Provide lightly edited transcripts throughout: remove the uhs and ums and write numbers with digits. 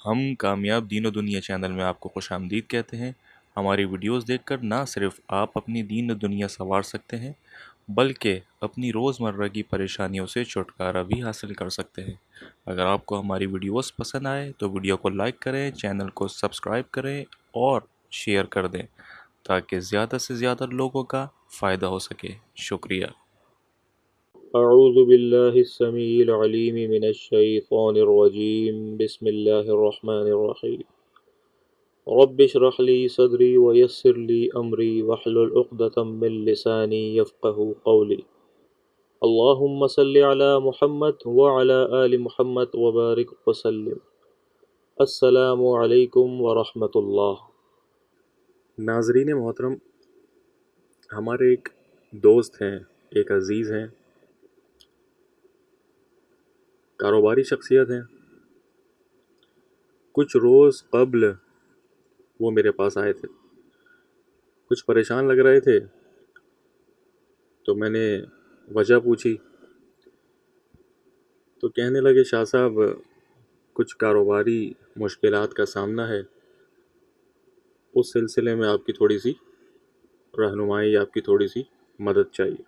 ہم کامیاب دین و دنیا چینل میں آپ کو خوش آمدید کہتے ہیں۔ ہماری ویڈیوز دیکھ کر نہ صرف آپ اپنی دین و دنیا سنوار سکتے ہیں بلکہ اپنی روزمرہ کی پریشانیوں سے چھٹکارا بھی حاصل کر سکتے ہیں۔ اگر آپ کو ہماری ویڈیوز پسند آئے تو ویڈیو کو لائک کریں، چینل کو سبسکرائب کریں اور شیئر کر دیں تاکہ زیادہ سے زیادہ لوگوں کا فائدہ ہو سکے۔ شکریہ۔ اعوذ باللہ السمیع العلیم من الشیطان الرجیم بسم اللہ الرحمن الرحیم رب اشرح لی صدری ویسر لی امری واحلل عقدۃ من لسانی یفقهوا قولی اللہم صل علی محمد وعلی آل محمد وبارک وسلم۔ السلام علیکم ورحمۃ اللہ۔ ناظرین محترم، ہمارے ایک دوست ہیں، ایک عزیز ہیں، کاروباری شخصیت ہیں۔ کچھ روز قبل وہ میرے پاس آئے تھے، کچھ پریشان لگ رہے تھے، تو میں نے وجہ پوچھی تو کہنے لگے شاہ صاحب کچھ کاروباری مشکلات کا سامنا ہے، اس سلسلے میں آپ کی تھوڑی سی رہنمائی، آپ کی تھوڑی سی مدد چاہیے۔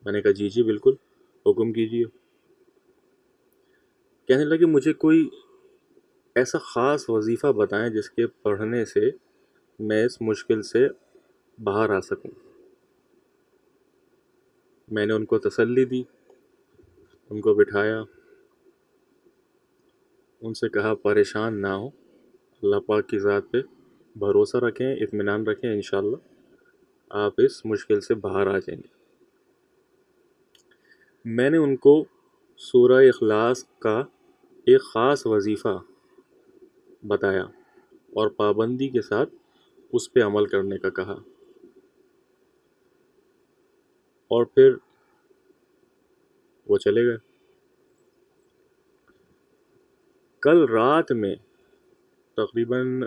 میں نے کہا جی جی بالکل، حکم کیجیے۔ کہنے لگے مجھے کوئی ایسا خاص وظیفہ بتائیں جس کے پڑھنے سے میں اس مشکل سے باہر آ سکوں۔ میں نے ان کو تسلی دی، ان کو بٹھایا، ان سے کہا پریشان نہ ہو، اللہ پاک کی ذات پہ بھروسہ رکھیں، اطمینان رکھیں، انشاءاللہ آپ اس مشکل سے باہر آ جائیں گے۔ میں نے ان کو سورہ اخلاص کا ایک خاص وظیفہ بتایا اور پابندی کے ساتھ اس پہ عمل کرنے کا کہا، اور پھر وہ چلے گئے۔ کل رات میں تقریباً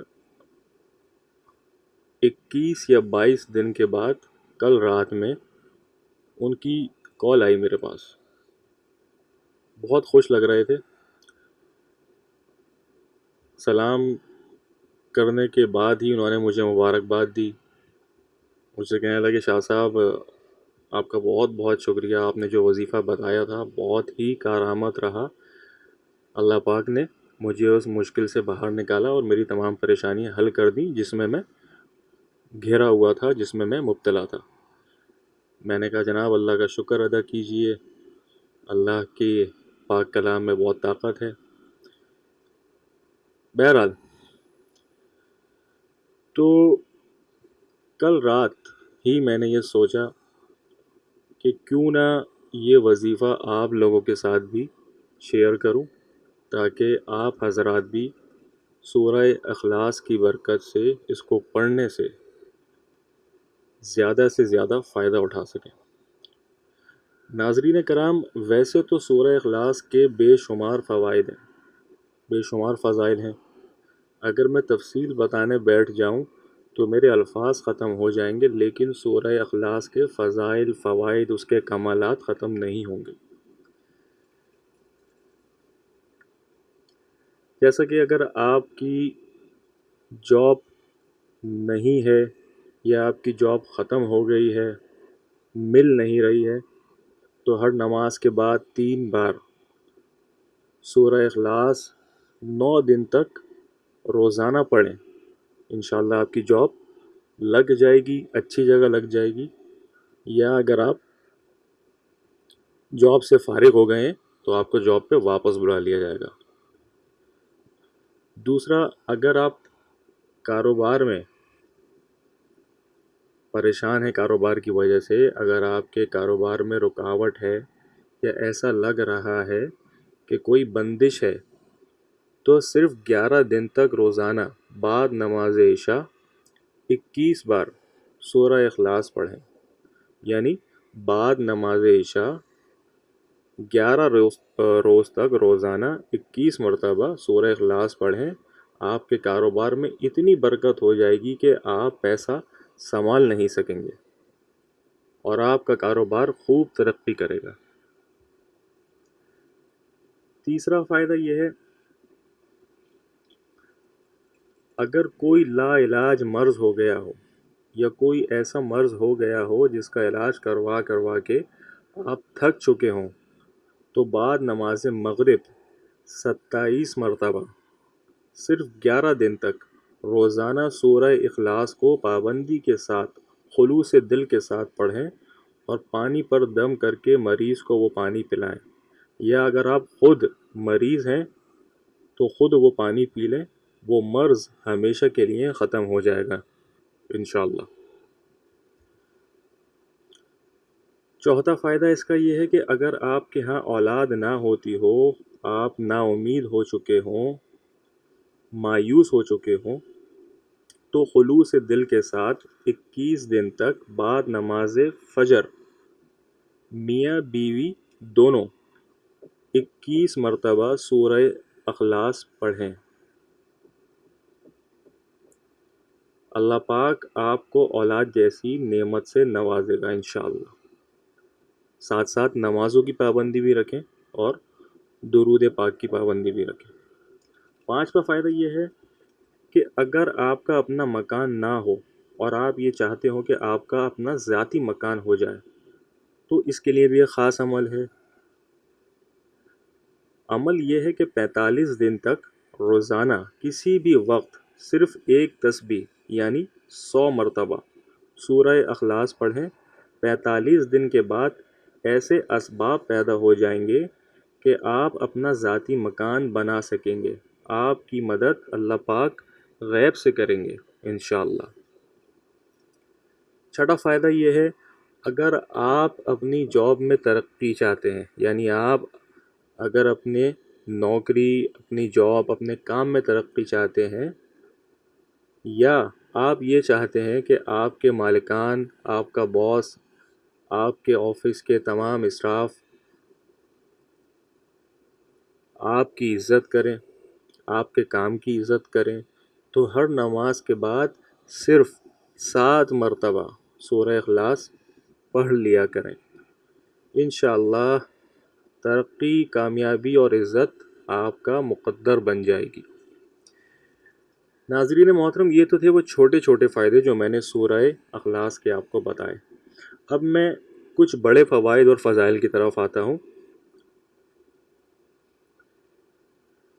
21 یا 22 دن کے بعد کل رات میں ان کی کال آئی میرے پاس، بہت خوش لگ رہے تھے۔ سلام کرنے کے بعد ہی انہوں نے مجھے مبارکباد دی، مجھ سے کہنے لگے شاہ صاحب آپ کا بہت بہت شکریہ، آپ نے جو وظیفہ بتایا تھا بہت ہی کارآمد رہا، اللہ پاک نے مجھے اس مشکل سے باہر نکالا اور میری تمام پریشانیاں حل کر دیں جس میں میں گھرا ہوا تھا، جس میں میں مبتلا تھا۔ میں نے کہا جناب اللہ کا شکر ادا کیجئے، اللہ کی پاک کلام میں بہت طاقت ہے۔ بہرحال تو کل رات ہی میں نے یہ سوچا کہ کیوں نہ یہ وظیفہ آپ لوگوں کے ساتھ بھی شیئر کروں، تاکہ آپ حضرات بھی سورہ اخلاص کی برکت سے اس کو پڑھنے سے زیادہ فائدہ اٹھا سکیں۔ ناظرین کرام، ویسے تو سورہ اخلاص کے بے شمار فوائد ہیں، بے شمار فضائل ہیں۔ اگر میں تفصیل بتانے بیٹھ جاؤں تو میرے الفاظ ختم ہو جائیں گے، لیکن سورہ اخلاص کے فضائل، فوائد، اس کے کمالات ختم نہیں ہوں گے۔ جیسا کہ اگر آپ کی جاب نہیں ہے یا آپ کی جاب ختم ہو گئی ہے، مل نہیں رہی ہے، تو ہر نماز کے بعد 3 بار سورہ اخلاص 9 دن تک روزانہ پڑھیں، انشاءاللہ آپ کی جاب لگ جائے گی، اچھی جگہ لگ جائے گی۔ یا اگر آپ جاب سے فارغ ہو گئے ہیں تو آپ کو جاب پہ واپس بلا لیا جائے گا۔ دوسرا، اگر آپ کاروبار میں پریشان ہیں، کاروبار کی وجہ سے اگر آپ کے کاروبار میں رکاوٹ ہے یا ایسا لگ رہا ہے کہ کوئی بندش ہے، تو صرف 11 دن تک روزانہ بعد نماز عشاء 21 بار سورہ اخلاص پڑھیں، یعنی بعد نماز عشاء 11 روز تک روزانہ 21 مرتبہ سورہ اخلاص پڑھیں۔ آپ کے کاروبار میں اتنی برکت ہو جائے گی کہ آپ پیسہ سنبھال نہیں سکیں گے اور آپ کا کاروبار خوب ترقی کرے گا۔ تیسرا فائدہ یہ ہے اگر کوئی لا علاج مرض ہو گیا ہو یا کوئی ایسا مرض ہو گیا ہو جس کا علاج کروا کے آپ تھک چکے ہوں تو بعد نماز مغرب 27 مرتبہ صرف 11 دن تک روزانہ سورہ اخلاص کو پابندی کے ساتھ خلوص دل کے ساتھ پڑھیں اور پانی پر دم کر کے مریض کو وہ پانی پلائیں، یا اگر آپ خود مریض ہیں تو خود وہ پانی پی لیں، وہ مرض ہمیشہ کے لیے ختم ہو جائے گا انشاءاللہ۔ چوتھا فائدہ اس کا یہ ہے کہ اگر آپ کے ہاں اولاد نہ ہوتی ہو، آپ نا امید ہو چکے ہوں، مایوس ہو چکے ہوں، تو خلوص دل کے ساتھ 21 دن تک بعد نماز فجر میاں بیوی دونوں 21 مرتبہ سورہ اخلاص پڑھیں۔ اللہ پاک آپ کو اولاد جیسی نعمت سے نوازے گا انشاءاللہ۔ ساتھ ساتھ نمازوں کی پابندی بھی رکھیں اور درود پاک کی پابندی بھی رکھیں۔ پانچواں فائدہ یہ ہے کہ اگر آپ کا اپنا مکان نہ ہو اور آپ یہ چاہتے ہو کہ آپ کا اپنا ذاتی مکان ہو جائے تو اس کے لیے بھی ایک خاص عمل ہے۔ عمل یہ ہے کہ 45 دن تک روزانہ کسی بھی وقت صرف ایک تسبیح یعنی 100 مرتبہ سورہ اخلاص پڑھیں۔ 45 دن کے بعد ایسے اسباب پیدا ہو جائیں گے کہ آپ اپنا ذاتی مکان بنا سکیں گے۔ آپ کی مدد اللہ پاک غیب سے کریں گے انشاءاللہ۔ چھٹا فائدہ یہ ہے، اگر آپ اپنی جاب میں ترقی چاہتے ہیں، یعنی آپ اگر اپنے نوکری، اپنی جاب، اپنے کام میں ترقی چاہتے ہیں، یا آپ یہ چاہتے ہیں کہ آپ کے مالکان، آپ کا باس، آپ کے آفس کے تمام اسٹاف آپ کی عزت کریں، آپ کے کام کی عزت کریں، تو ہر نماز کے بعد صرف 7 مرتبہ سورہ اخلاص پڑھ لیا کریں۔ انشاءاللہ ترقی، کامیابی اور عزت آپ کا مقدر بن جائے گی۔ ناظرین محترم، یہ تو تھے وہ چھوٹے چھوٹے فائدے جو میں نے سورہ اخلاص کے آپ کو بتائے۔ اب میں کچھ بڑے فوائد اور فضائل کی طرف آتا ہوں۔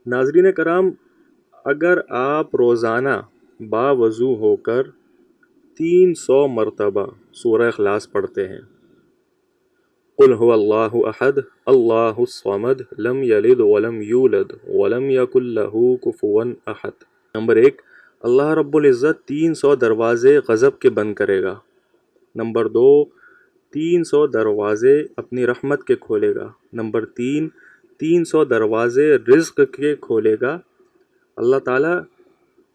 ناظرین کرام، اگر آپ روزانہ باوضو ہو کر 300 مرتبہ سورہ اخلاص پڑھتے ہیں، قل هو اللہ احد اللہ الصمد لم یلد ولم یولد ولم یکن له کفوا احد۔ نمبر 1، اللہ رب العزت 300 دروازے غضب کے بند کرے گا۔ نمبر 2، 300 دروازے اپنی رحمت کے کھولے گا۔ نمبر 3، 300 دروازے رزق کے کھولے گا، اللہ تعالیٰ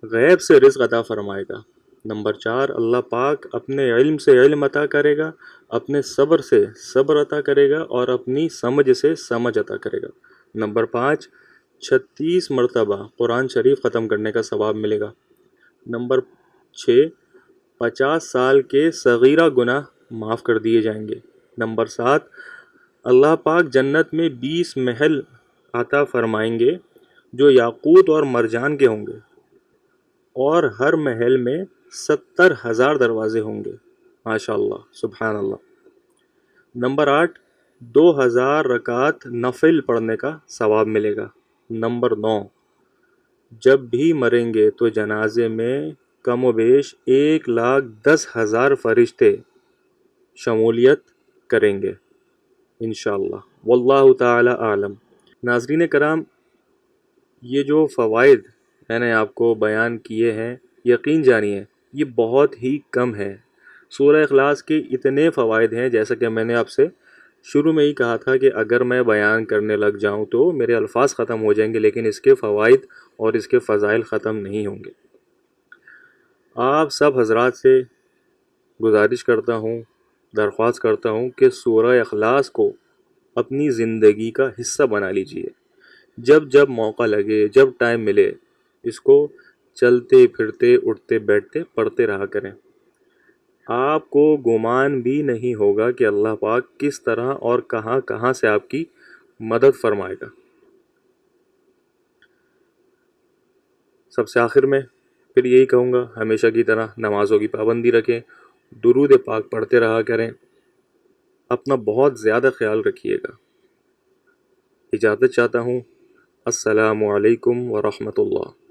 غیب سے رزق عطا فرمائے گا۔ نمبر 4، اللہ پاک اپنے علم سے علم عطا کرے گا، اپنے صبر سے صبر عطا کرے گا اور اپنی سمجھ سے سمجھ عطا کرے گا۔ نمبر 5، 36 مرتبہ قرآن شریف ختم کرنے کا ثواب ملے گا۔ نمبر 6، 50 سال کے صغیرہ گناہ معاف کر دیے جائیں گے۔ نمبر 7، اللہ پاک جنت میں 20 محل عطا فرمائیں گے جو یاقوت اور مرجان کے ہوں گے، اور ہر محل میں 70,000 دروازے ہوں گے۔ ماشاءاللہ، سبحان اللہ۔ نمبر 8، 2000 رکعت نفل پڑھنے کا ثواب ملے گا۔ نمبر 9، جب بھی مریں گے تو جنازے میں کم و بیش 1,10,000 فرشتے شمولیت کریں گے انشاءاللہ۔ واللہ تعالی عالم۔ ناظرین کرام، یہ جو فوائد میں نے آپ کو بیان کیے ہیں، یقین جانیے یہ بہت ہی کم ہے۔ سورہ اخلاص کے اتنے فوائد ہیں، جیسا کہ میں نے آپ سے شروع میں ہی کہا تھا کہ اگر میں بیان کرنے لگ جاؤں تو میرے الفاظ ختم ہو جائیں گے، لیکن اس کے فوائد اور اس کے فضائل ختم نہیں ہوں گے۔ آپ سب حضرات سے گزارش کرتا ہوں، درخواست کرتا ہوں کہ سورہ اخلاص کو اپنی زندگی کا حصہ بنا لیجئے۔ جب جب موقع لگے، جب ٹائم ملے، اس کو چلتے پھرتے اٹھتے بیٹھتے پڑھتے رہا کریں۔ آپ کو گمان بھی نہیں ہوگا کہ اللہ پاک کس طرح اور کہاں کہاں سے آپ کی مدد فرمائے گا۔ سب سے آخر میں پھر یہی کہوں گا، ہمیشہ کی طرح نمازوں کی پابندی رکھیں، درود پاک پڑھتے رہا کریں، اپنا بہت زیادہ خیال رکھیے گا۔ اجازت چاہتا ہوں۔ السلام علیکم ورحمۃ اللہ۔